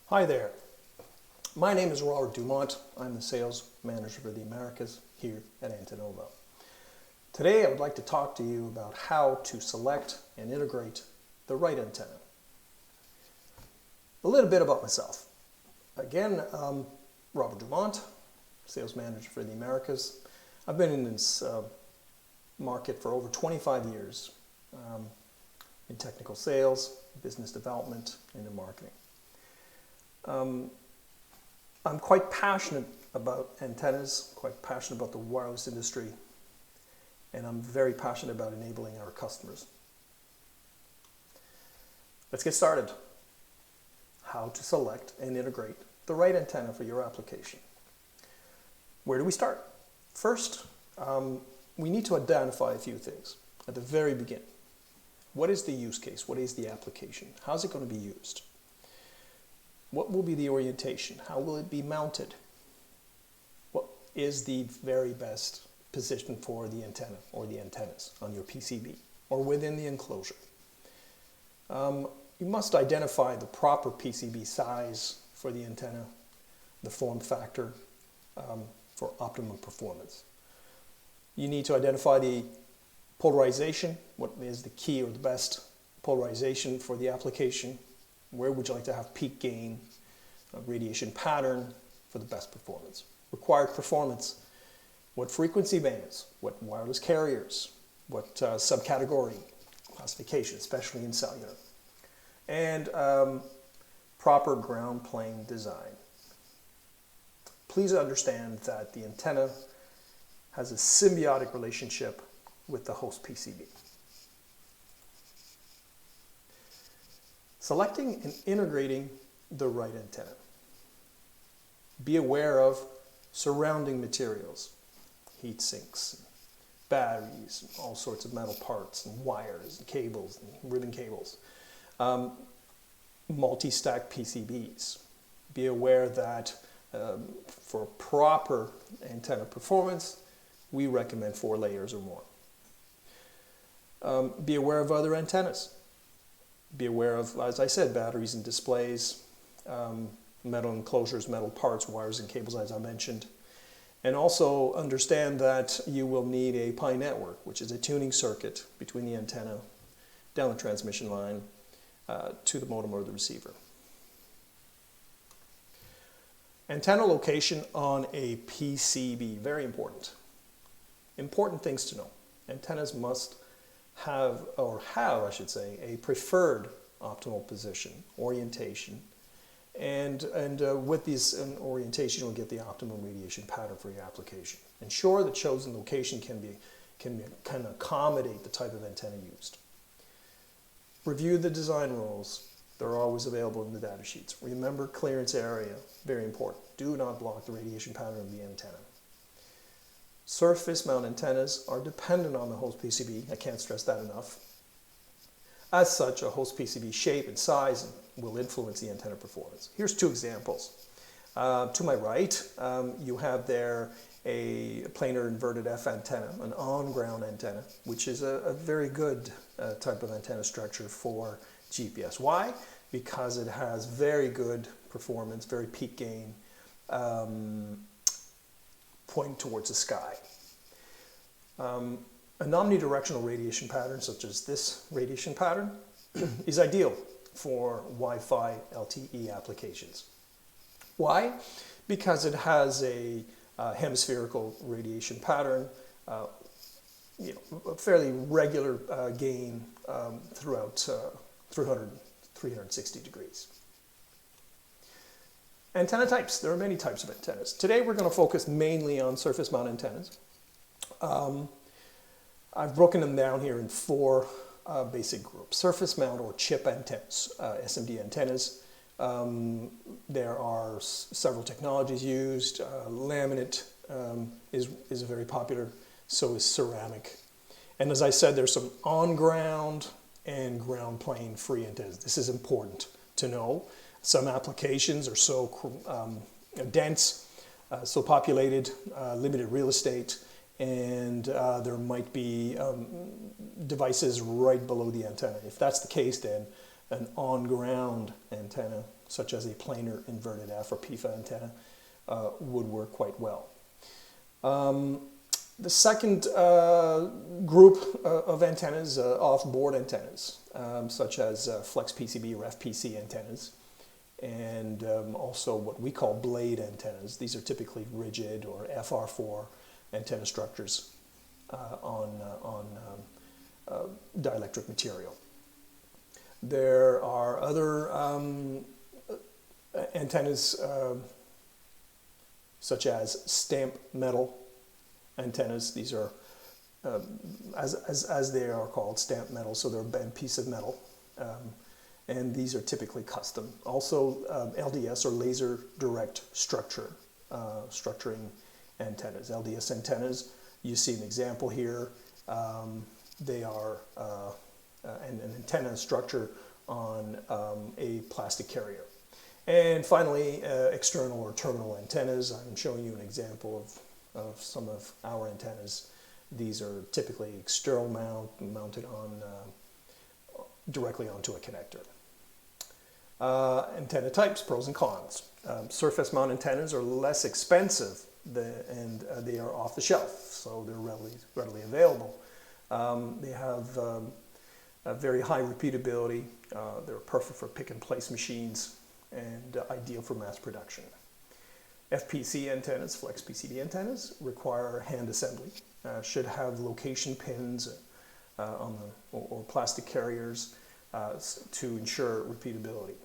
Hi there. My name is Robert Dumont. I'm the sales manager for the Americas here at Antenova. Today I would like to talk to you about how to select and integrate the right antenna. A little bit about myself. Again, Robert Dumont, sales manager for the Americas. I've been in this market for over 25 years in technical sales, business development, and in marketing. I'm quite passionate about antennas, quite passionate about the wireless industry, and I'm very passionate about enabling our customers. Let's get started. How to select and integrate the right antenna for your application. Where do we start? First, we need to identify a few things at the very beginning. What is the use case? What is the application? How's it going to be used? What will be the orientation? How will it be mounted? What is the very best position for the antenna or the antennas on your PCB or within the enclosure? You must identify the proper PCB size for the antenna, the form factor for optimum performance. You need to identify the polarization. What is the key or the best polarization for the application? Where would you like to have peak gain, radiation pattern for the best performance? Required performance, what frequency bands, what wireless carriers, what subcategory classification, especially in cellular, and proper ground plane design. Please understand that the antenna has a symbiotic relationship with the host PCB. Selecting and integrating the right antenna. Be aware of surrounding materials, heat sinks, batteries, all sorts of metal parts, and wires, and cables, and ribbon cables. Multi-stack PCBs. Be aware that for proper antenna performance, we recommend 4 layers or more. Be aware of other antennas. Be aware of, as I said, batteries and displays, metal enclosures, metal parts, wires and cables, as I mentioned. And also understand that you will need a pi network, which is a tuning circuit between the antenna, down the transmission line, to the modem or the receiver. Antenna location on a PCB, very important. Important things to know. Antennas must have, I should say, a preferred optimal position, orientation, and with this orientation you'll get the optimum radiation pattern for your application. Ensure the chosen location can accommodate the type of antenna used. Review the design rules. They're always available in the data sheets. Remember clearance area, very important. Do not block the radiation pattern of the antenna. Surface mount antennas are dependent on the host PCB. I can't stress that enough. As such, a host PCB shape and size will influence the antenna performance. Here's 2 examples. To my right, you have there a planar inverted F antenna, an on-ground antenna, which is a very good type of antenna structure for GPS. Why? Because it has very good performance, very peak gain, pointing towards the sky. An omnidirectional radiation pattern, such as this radiation pattern, is ideal for Wi-Fi LTE applications. Why? Because it has a hemispherical radiation pattern, a fairly regular gain throughout 360 degrees. Antenna types. There are many types of antennas. Today we're going to focus mainly on surface mount antennas. I've broken them down here in 4 basic groups. Surface mount or chip antennas, SMD antennas. There are several technologies used. Laminate is very popular, so is ceramic. And as I said, there's some on-ground and ground plane free antennas. This is important to know. Some applications are so dense, so populated, limited real estate, and there might be devices right below the antenna. If that's the case, then an on-ground antenna, such as a planar inverted F or PIFA antenna, would work quite well. The second group of antennas, off-board antennas, such as flex PCB or FPC antennas, and also what we call blade antennas. These are typically rigid or FR4 antenna structures on dielectric material. There are other antennas such as stamp metal antennas. These are, as they are called, stamp metal, so they're a bent piece of metal. And these are typically custom. Also, LDS or laser direct structuring antennas. LDS antennas, you see an example here. They are an antenna structure on a plastic carrier. And finally, external or terminal antennas. I'm showing you an example of some of our antennas. These are typically external mounted on directly onto a connector. Antenna types, pros and cons. Surface mount antennas are less expensive and they are off the shelf, so they're readily available. They have a very high repeatability. They're perfect for pick and place machines and ideal for mass production. FPC antennas, flex PCB antennas, require hand assembly, should have location pins or plastic carriers to ensure repeatability.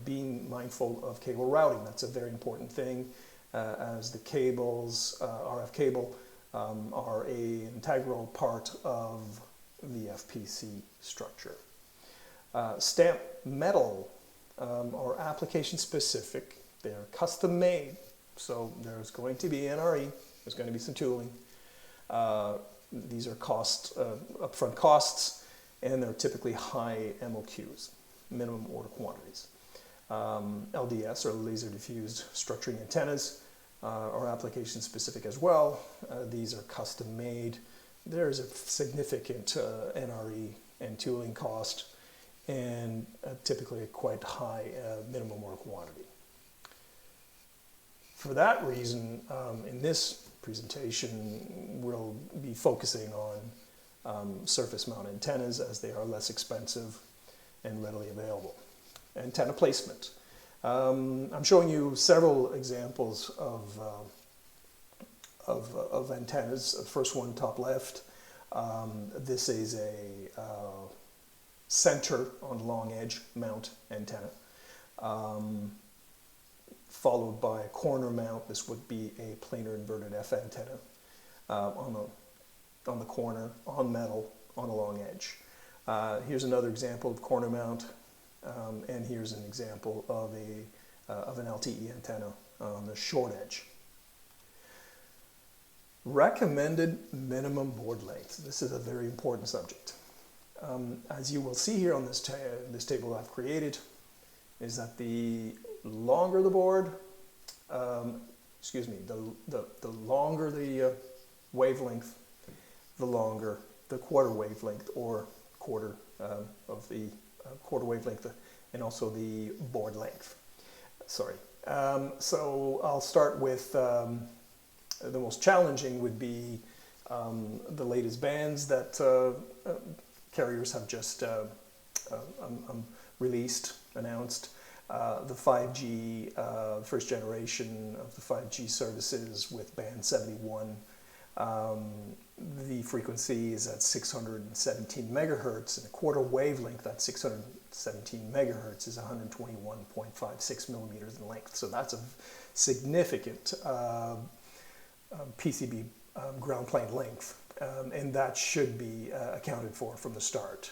Being mindful of cable routing, that's a very important thing, as the cables, RF cable, are an integral part of the FPC structure. Stamp metal are application specific. They're custom made, so there's going to be NRE, there's going to be some tooling. These are upfront costs, and they're typically high MOQs, minimum order quantities. LDS, or laser diffused structuring antennas, are application specific as well. These are custom made. There's a significant NRE and tooling cost, and typically a quite high minimum order quantity. For that reason, in this presentation, we'll be focusing on surface mount antennas, as they are less expensive and readily available. Antenna placement. I'm showing you several examples of antennas. The first one, top left, this is a center on long edge mount antenna, followed by a corner mount. This would be a planar inverted F antenna on the corner, on metal, on a long edge. Here's another example of corner mount, and here's an example of an LTE antenna on the short edge. Recommended minimum board length. This is a very important subject. As you will see here on this table I've created, is that the longer the board, the longer the wavelength, the longer the quarter wavelength, or quarter of the quarter wavelength, and also the board length. Sorry. So I'll start with the most challenging would be the latest bands that carriers have just released, announced. The 5G, first generation of the 5G services with band 71. The frequency is at 617 megahertz, and a quarter wavelength at 617 megahertz is 121.56 millimeters in length. So that's a significant PCB ground plane length, and that should be accounted for from the start.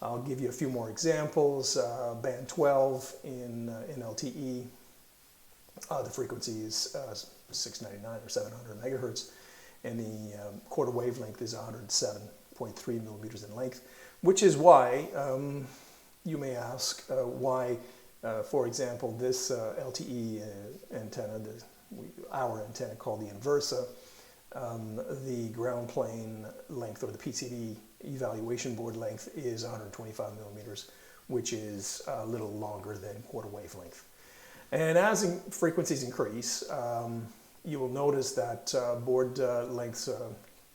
I'll give you a few more examples. Band 12 in LTE, the frequency is 699 or 700 megahertz, and the quarter wavelength is 107.3 millimeters in length, which is why you may ask why, for example, this LTE antenna, our antenna called the Inversa, the ground plane length, or the PCB evaluation board length, is 125 millimeters, which is a little longer than quarter wavelength. And as frequencies increase, you will notice that board lengths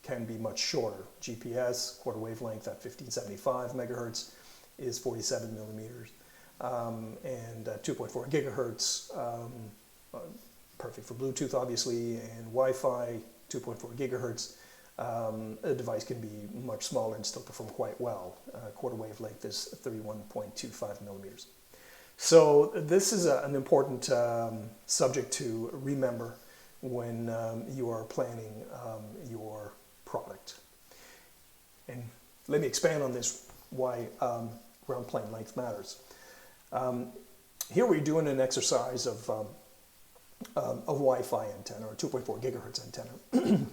can be much shorter. GPS, quarter wavelength at 1575 megahertz is 47 millimeters. And 2.4 gigahertz, perfect for Bluetooth obviously, and Wi-Fi, 2.4 gigahertz. A device can be much smaller and still perform quite well. Quarter wavelength is 31.25 millimeters. So this is an important subject to remember when you are planning your product. And let me expand on this, why ground plane length matters. Here we're doing an exercise of Wi-Fi antenna, or 2.4 gigahertz antenna.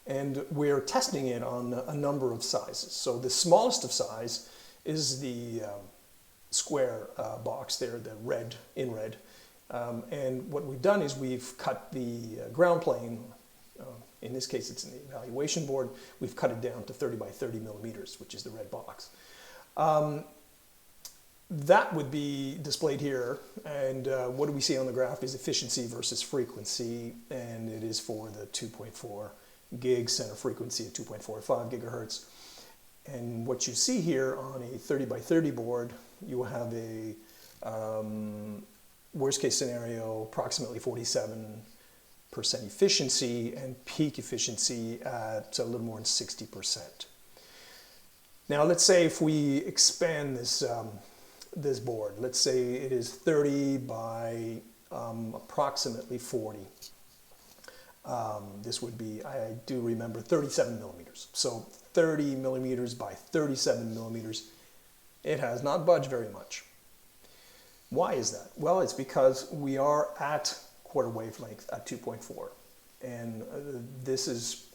And we're testing it on a number of sizes. So the smallest of size is the square box there, the red, in red. And what we've done is we've cut the ground plane, in this case it's an evaluation board, we've cut it down to 30 by 30 millimeters, which is the red box. That would be displayed here, and what do we see on the graph is efficiency versus frequency, and it is for the 2.4 gig center frequency at 2.45 gigahertz. And what you see here on a 30 by 30 board, you have a worst case scenario, approximately 47% efficiency, and peak efficiency at a little more than 60%. Now let's say if we expand this this board, let's say it is 30 by approximately 40. This would be, I do remember, 37 millimeters. So 30 millimeters by 37 millimeters. It has not budged very much. Why is that? Well, it's because we are at quarter wavelength at 2.4. And this is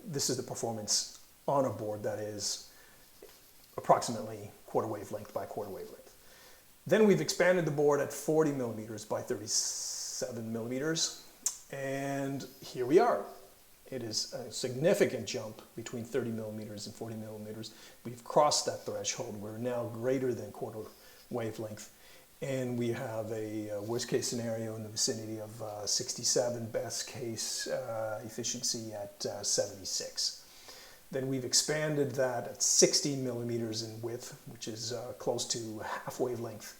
the performance on a board that is approximately quarter wavelength by quarter wavelength. Then we've expanded the board at 40 millimeters by 37 millimeters. And here we are. It is a significant jump between 30 millimeters and 40 millimeters. We've crossed that threshold. We're now greater than quarter wavelength. And we have a worst case scenario in the vicinity of 67, best case efficiency at 76. Then we've expanded that at 16 millimeters in width, which is close to half wavelength.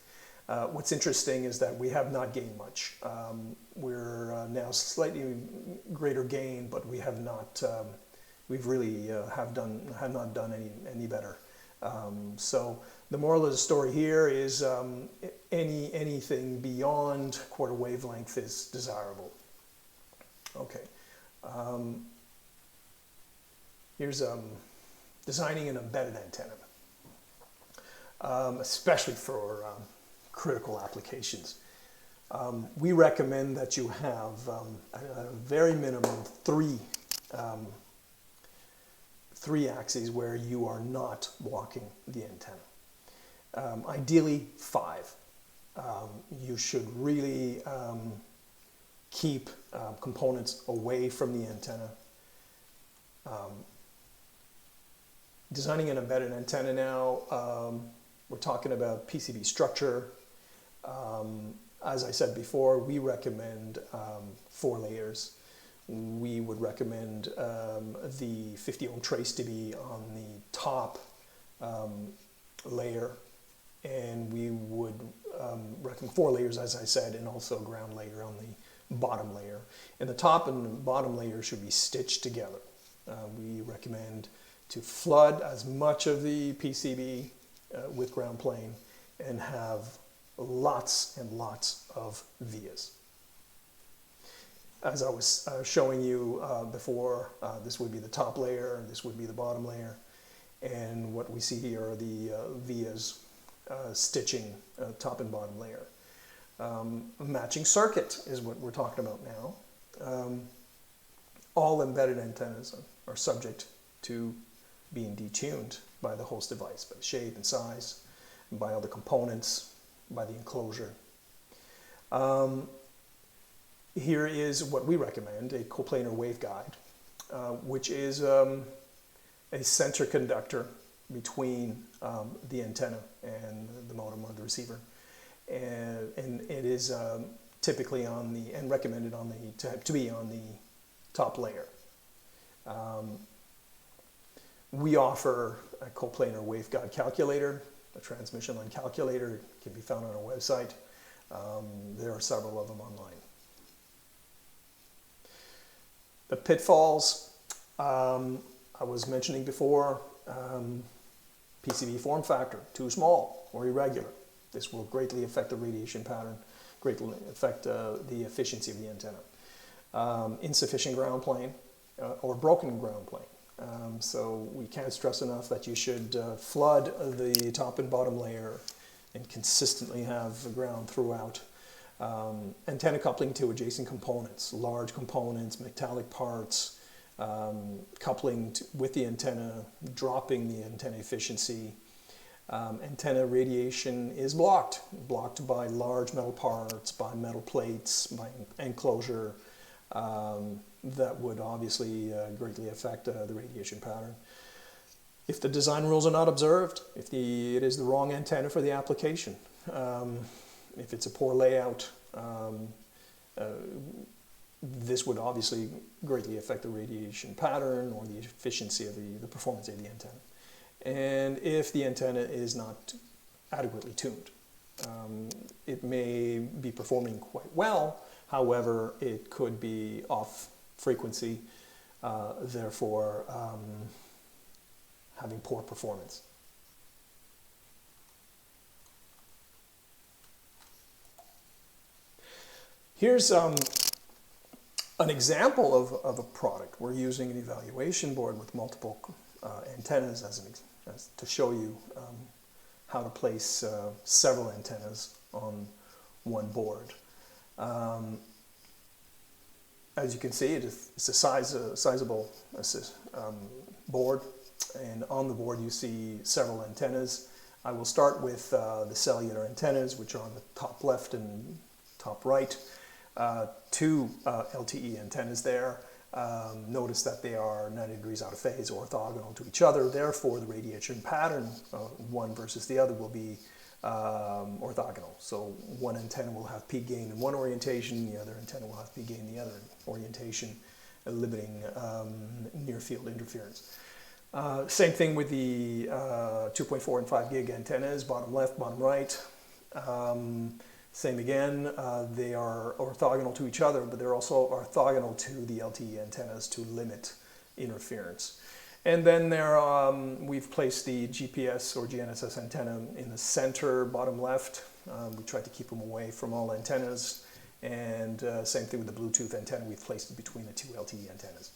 What's interesting is that we have not gained much. We're now slightly greater gain, but we have not. We've really have not done any better. So the moral of the story here is anything beyond quarter wavelength is desirable. Okay. Here's designing an embedded antenna, especially for critical applications. We recommend that you have a very minimum three axes where you are not blocking the antenna. Ideally 5. You should really keep components away from the antenna. Designing an embedded antenna now, we're talking about PCB structure. As I said before, we recommend 4 layers. We would recommend the 50 ohm trace to be on the top layer, and we would recommend 4 layers, as I said, and also a ground layer on the bottom layer. And the top and bottom layer should be stitched together. We recommend to flood as much of the PCB with ground plane and have lots and lots of vias. As I was showing you before, this would be the top layer, this would be the bottom layer, and what we see here are the vias stitching top and bottom layer. Matching circuit is what we're talking about now. All embedded antennas are subject to being detuned by the host device, by shape and size, and by other components, by the enclosure. Here is what we recommend, a coplanar waveguide, which is a center conductor between the antenna and the modem or the receiver. And it is typically on the, and recommended on the, to be on the top layer. We offer a coplanar waveguide calculator, a transmission line calculator. It can be found on our website. There are several of them online. The pitfalls I was mentioning before, PCB form factor, too small or irregular. This will greatly affect the radiation pattern, greatly affect the efficiency of the antenna. Insufficient ground plane or broken ground plane. So we can't stress enough that you should flood the top and bottom layer and consistently have the ground throughout. Antenna coupling to adjacent components, large components, metallic parts, coupling with the antenna, dropping the antenna efficiency. Antenna radiation is blocked by large metal parts, by metal plates, by enclosure. That would obviously greatly affect the radiation pattern. If the design rules are not observed, if it is the wrong antenna for the application, if it's a poor layout, this would obviously greatly affect the radiation pattern or the efficiency of the performance of the antenna. And if the antenna is not adequately tuned, it may be performing quite well. However, it could be off frequency, therefore having poor performance. Here's an example of a product. We're using an evaluation board with multiple antennas to show you how to place several antennas on one board. As you can see, it's a sizable board, and on the board you see several antennas. I will start with the cellular antennas, which are on the top left and top right. Two LTE antennas there. Notice that they are 90 degrees out of phase, orthogonal to each other. Therefore, the radiation pattern, one versus the other, will be orthogonal. So one antenna will have peak gain in one orientation, the other antenna will have peak gain in the other orientation, limiting near field interference. Same thing with the 2.4 and 5 gig antennas, bottom left, bottom right. Same again, they are orthogonal to each other, but they're also orthogonal to the LTE antennas to limit interference. And then there, we've placed the GPS or GNSS antenna in the center, bottom left. We tried to keep them away from all antennas. And same thing with the Bluetooth antenna, we've placed it between the two LTE antennas.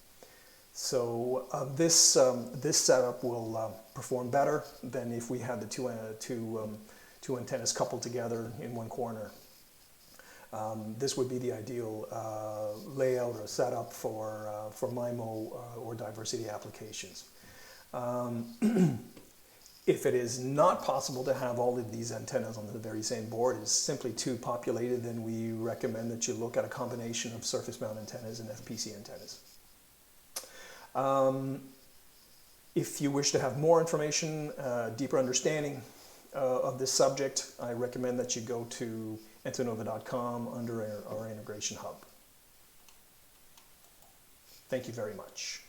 So this setup will perform better than if we had the two antennas coupled together in one corner. This would be the ideal layout or setup for MIMO or diversity applications. If it is not possible to have all of these antennas on the very same board, it's simply too populated, then we recommend that you look at a combination of surface mount antennas and FPC antennas. If you wish to have more information, deeper understanding of this subject, I recommend that you go to Antenova.com under our integration hub. Thank you very much.